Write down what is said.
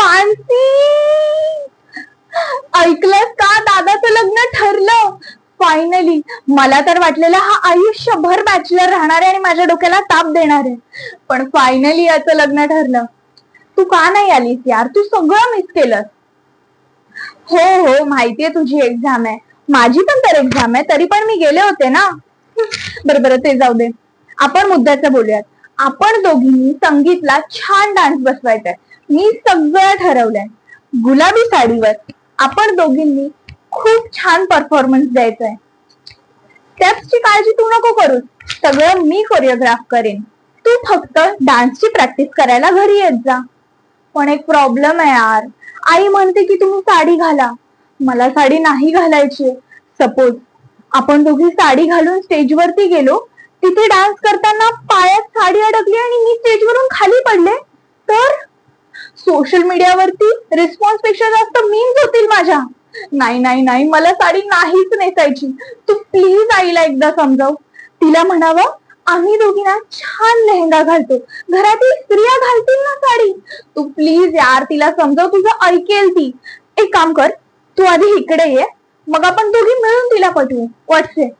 मानसी, ऐकलंस का? दादाचं लग्न ठरलं फायनली. मला तर वाटलेलं हा आयुष्यभर बॅचलर राहणार आहे आणि माझ्या डोक्याला ताप देणार आहे, पण फायनली याचं लग्न ठरलं. तू का नाही आलीस यार? तू सगळं मिस केलंस. हो हो, माहितीये तुझी एक्झाम आहे, माझी पण तर एक्झाम आहे, तरी पण मी गेले होते ना. बरं बरं, ते जाऊ दे, आपण मुद्द्याचं बोलूयात. आपण दोघींनी संगीतला छान डान्स बसवायचाय. मी सगळं ठरवलंय. गुलाबी साडीवर आपण दोघींनी खूप छान परफॉर्मन्स द्यायचाय. स्टेप्सची काळजी तू नको करूस, सगळं मी कोरिओग्राफ करेन. तू फक्त डान्सची प्रॅक्टिस करायला घरी येत जा. पण एक प्रॉब्लेम आहे यार, आई म्हणते की तुम्ही साडी घाला. मला साडी नाही घालायची. सपोज आपण दोघी साडी घालून स्टेजवरती गेलो, तिथे डान्स करताना पायात साडी अडकली आणि मी स्टेजवरून खाली पडले तर? सोशल मीडियावरती रिस्पॉन्स पेक्षा जास्त मीम्स होतील माझ्या. नाही नाही नाही, मला साडी नाहीच नेसायची. तू प्लीज आईला एकदा समजाव. तिला म्हणावं आम्ही दोघी ना छान लेहंगा घालतो, घरातील स्त्रिया घालतील ना साडी. तू प्लीज यार तिला समजाव, तुझं ऐकेल ती. एक काम कर, तू आधी इकडे ये, मग आपण दोघी मिळून तिला पटवू. व्हॉट्सअप